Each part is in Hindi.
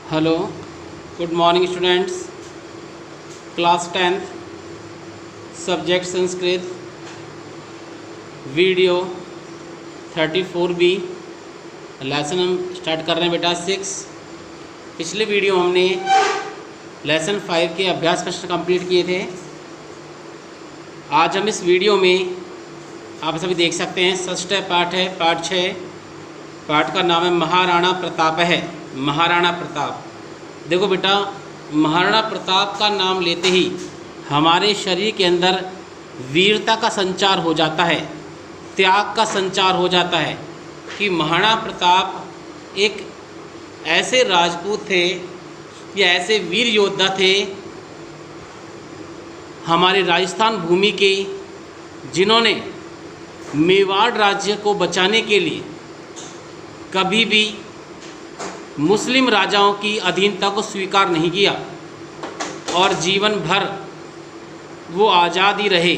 Hello, good morning students. Class 10th subject Sanskrit, video 34B lesson हम स्टार्ट कर रहे हैं बेटा 6। पिछले वीडियो हमने लेसन 5 के अभ्यास प्रश्न कंप्लीट किए थे। आज हम इस वीडियो में आप सभी देख सकते हैं षष्ठ पाठ है, पाठ 6। पाठ का नाम है महाराणा प्रताप है। महाराणा प्रताप, देखो बेटा, महाराणा प्रताप का नाम लेते ही हमारे शरीर के अंदर वीरता का संचार हो जाता है, त्याग का संचार हो जाता है कि महाराणा प्रताप एक ऐसे राजपूत थे या ऐसे वीर योद्धा थे हमारे राजस्थान भूमि के, जिन्होंने मेवाड़ राज्य को बचाने के लिए कभी भी मुस्लिम राजाओं की अधीनता को स्वीकार नहीं किया और जीवन भर वो आज़ाद ही रहे।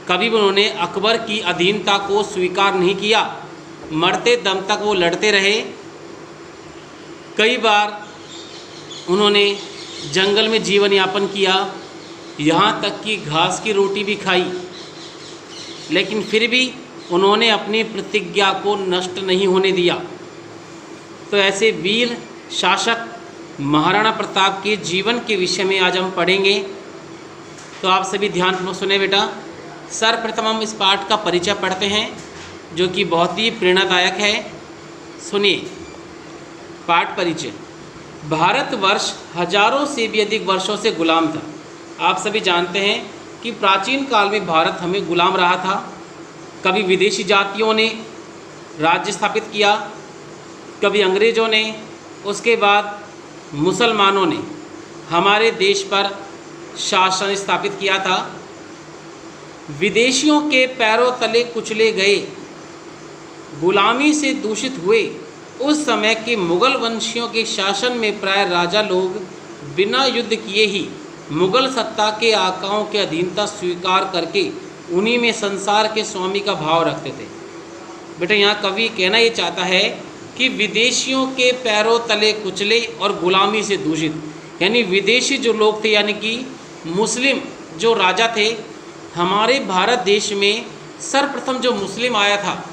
कभी भी उन्होंने अकबर की अधीनता को स्वीकार नहीं किया, मरते दम तक वो लड़ते रहे। कई बार उन्होंने जंगल में जीवन यापन किया, यहाँ तक कि घास की रोटी भी खाई, लेकिन फिर भी उन्होंने अपनी प्रतिज्ञा को नष्ट नहीं होने दिया। तो ऐसे वीर शासक महाराणा प्रताप के जीवन के विषय में आज हम पढ़ेंगे। तो आप सभी ध्यानपूर्वक सुने बेटा। सर्वप्रथम हम इस पाठ का परिचय पढ़ते हैं जो कि बहुत ही प्रेरणादायक है। सुनिए पाठ परिचय। भारतवर्ष हजारों से भी अधिक वर्षों से गुलाम था। आप सभी जानते हैं कि प्राचीन काल में भारत हमें गुलाम रहा था। कभी विदेशी जातियों ने राज्य स्थापित किया, कभी अंग्रेज़ों ने, उसके बाद मुसलमानों ने हमारे देश पर शासन स्थापित किया था। विदेशियों के पैरों तले कुचले गए, गुलामी से दूषित हुए उस समय के मुग़ल वंशियों के शासन में प्राय राजा लोग बिना युद्ध किए ही मुग़ल सत्ता के आकाओं के अधीनता स्वीकार करके उन्हीं में संसार के स्वामी का भाव रखते थे। बेटा, यहाँ कवि कहना ये चाहता है कि विदेशियों के पैरों तले कुचले और गुलामी से दूषित, यानी विदेशी जो लोग थे, यानी कि मुस्लिम जो राजा थे। हमारे भारत देश में सर्वप्रथम जो मुस्लिम आया था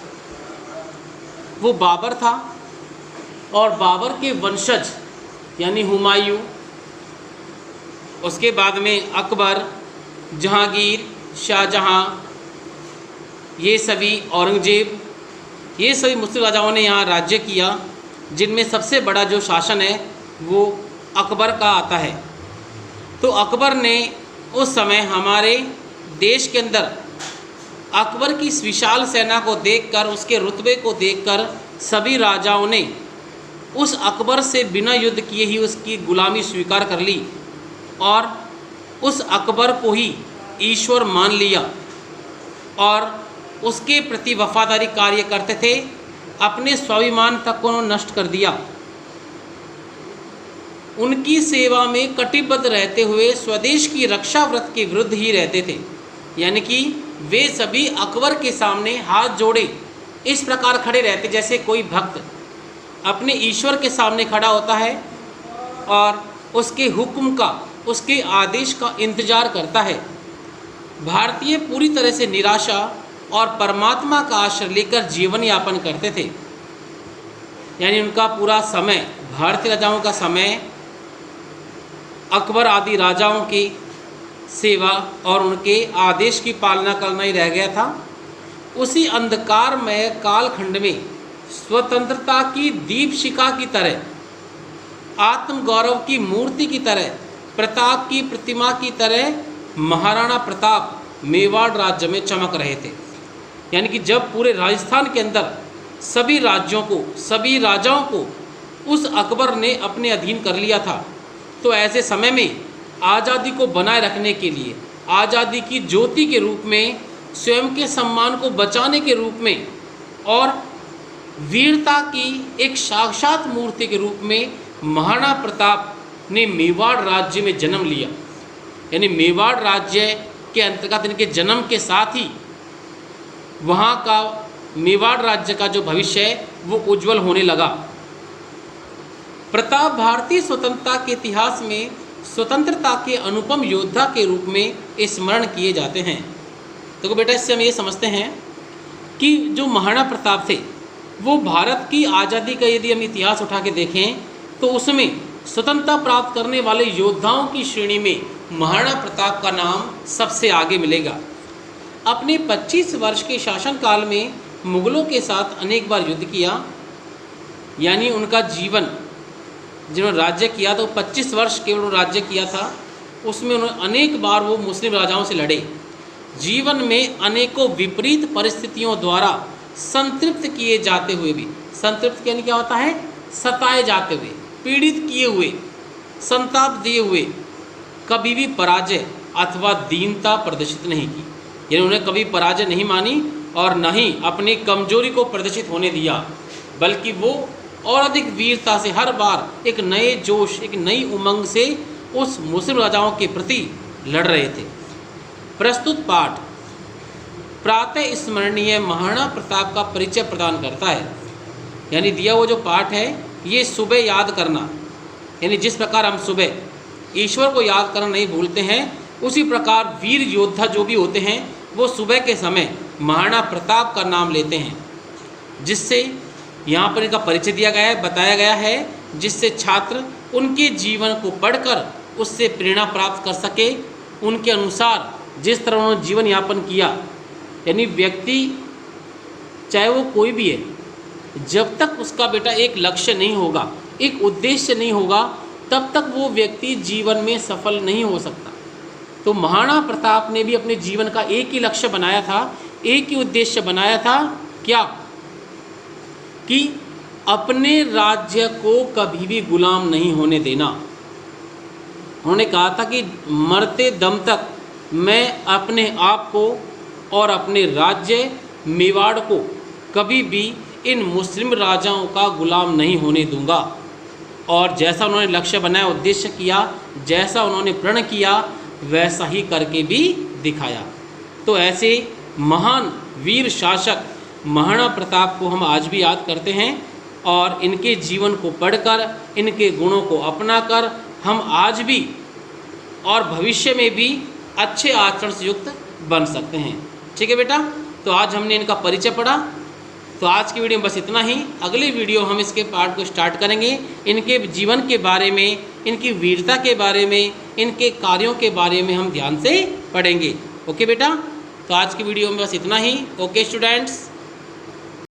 वो बाबर था, और बाबर के वंशज यानी हुमायूं, उसके बाद में अकबर, जहांगीर, शाहजहां, ये सभी, औरंगजेब, ये सभी मुस्लिम राजाओं ने यहाँ राज्य किया, जिनमें सबसे बड़ा जो शासन है वो अकबर का आता है। तो अकबर ने उस समय हमारे देश के अंदर अकबर की इस विशाल सेना को देखकर, उसके रुतबे को देखकर सभी राजाओं ने उस अकबर से बिना युद्ध किए ही उसकी गुलामी स्वीकार कर ली और उस अकबर को ही ईश्वर मान लिया और उसके प्रति वफादारी कार्य करते थे। अपने स्वाभिमान तक को नष्ट कर दिया। उनकी सेवा में कटिबद्ध रहते हुए स्वदेश की रक्षा व्रत के विरुद्ध ही रहते थे, यानी कि वे सभी अकबर के सामने हाथ जोड़े इस प्रकार खड़े रहते जैसे कोई भक्त अपने ईश्वर के सामने खड़ा होता है और उसके हुक्म का, उसके आदेश का इंतजार करता है। भारतीय पूरी तरह से निराशा और परमात्मा का आश्रय लेकर जीवन यापन करते थे, यानी उनका पूरा समय, भारतीय राजाओं का समय अकबर आदि राजाओं की सेवा और उनके आदेश की पालना करना ही रह गया था। उसी अंधकारमय कालखंड में स्वतंत्रता की दीपशिखा की तरह, आत्मगौरव की मूर्ति की तरह, प्रताप की प्रतिमा की तरह महाराणा प्रताप मेवाड़ राज्य में चमक रहे थे। यानी कि जब पूरे राजस्थान के अंदर सभी राज्यों को, सभी राजाओं को उस अकबर ने अपने अधीन कर लिया था, तो ऐसे समय में आज़ादी को बनाए रखने के लिए, आज़ादी की ज्योति के रूप में, स्वयं के सम्मान को बचाने के रूप में और वीरता की एक साक्षात मूर्ति के रूप में महाराणा प्रताप ने मेवाड़ राज्य में जन्म लिया। यानी मेवाड़ राज्य के अंतर्गत इनके जन्म के साथ ही वहाँ का मेवाड़ राज्य का जो भविष्य है वो उज्जवल होने लगा। प्रताप भारतीय स्वतंत्रता के इतिहास में स्वतंत्रता के अनुपम योद्धा के रूप में स्मरण किए जाते हैं। तो बेटा इससे हम ये समझते हैं कि जो महाराणा प्रताप थे वो भारत की आज़ादी का यदि हम इतिहास उठा के देखें तो उसमें स्वतंत्रता प्राप्त करने वाले योद्धाओं की श्रेणी में महाराणा प्रताप का नाम सबसे आगे मिलेगा। अपने 25 वर्ष के शासनकाल में मुगलों के साथ अनेक बार युद्ध किया, यानी उनका जीवन जिन्होंने राज्य किया तो 25 वर्ष केवल राज्य किया था, उसमें उन्होंने अनेक बार वो मुस्लिम राजाओं से लड़े। जीवन में अनेकों विपरीत परिस्थितियों द्वारा संतृप्त किए जाते हुए भी, संतृप्त यानी क्या होता है, सताए जाते हुए, पीड़ित किए हुए, संताप दिए हुए कभी भी पराजय अथवा दीनता प्रदर्शित नहीं की। यानी उन्हें कभी पराजय नहीं मानी और न ही अपनी कमजोरी को प्रदर्शित होने दिया, बल्कि वो और अधिक वीरता से हर बार एक नए जोश, एक नई उमंग से उस मुस्लिम राजाओं के प्रति लड़ रहे थे। प्रस्तुत पाठ प्रातः स्मरणीय महाराणा प्रताप का परिचय प्रदान करता है। यानी दिया वो जो पाठ है ये सुबह याद करना, यानी जिस प्रकार हम सुबह ईश्वर को याद करना नहीं भूलते हैं, उसी प्रकार वीर योद्धा जो भी होते हैं वो सुबह के समय महाराणा प्रताप का नाम लेते हैं, जिससे यहाँ पर इनका परिचय दिया गया है, बताया गया है, जिससे छात्र उनके जीवन को पढ़कर उससे प्रेरणा प्राप्त कर सके। उनके अनुसार जिस तरह उन्होंने जीवन यापन किया, यानी व्यक्ति चाहे वो कोई भी है, जब तक उसका बेटा एक लक्ष्य नहीं होगा, एक उद्देश्य नहीं होगा, तब तक वो व्यक्ति जीवन में सफल नहीं हो सकता। तो महाराणा प्रताप ने भी अपने जीवन का एक ही लक्ष्य बनाया था, एक ही उद्देश्य बनाया था, क्या कि अपने राज्य को कभी भी गुलाम नहीं होने देना। उन्होंने कहा था कि मरते दम तक मैं अपने आप को और अपने राज्य मेवाड़ को कभी भी इन मुस्लिम राजाओं का गुलाम नहीं होने दूंगा। और जैसा उन्होंने लक्ष्य बनाया, उद्देश्य किया, जैसा उन्होंने प्रण किया, वैसा ही करके भी दिखाया। तो ऐसे महान वीर शासक महाराणा प्रताप को हम आज भी याद करते हैं और इनके जीवन को पढ़कर, इनके गुणों को अपनाकर हम आज भी और भविष्य में भी अच्छे आचरण से युक्त बन सकते हैं। ठीक है बेटा, तो आज हमने इनका परिचय पढ़ा। तो आज की वीडियो में बस इतना ही। अगली वीडियो हम इसके पार्ट को स्टार्ट करेंगे, इनके जीवन के बारे में, इनकी वीरता के बारे में, इनके कार्यों के बारे में हम ध्यान से पढ़ेंगे। ओके बेटा, तो आज की वीडियो में बस इतना ही। Okay students.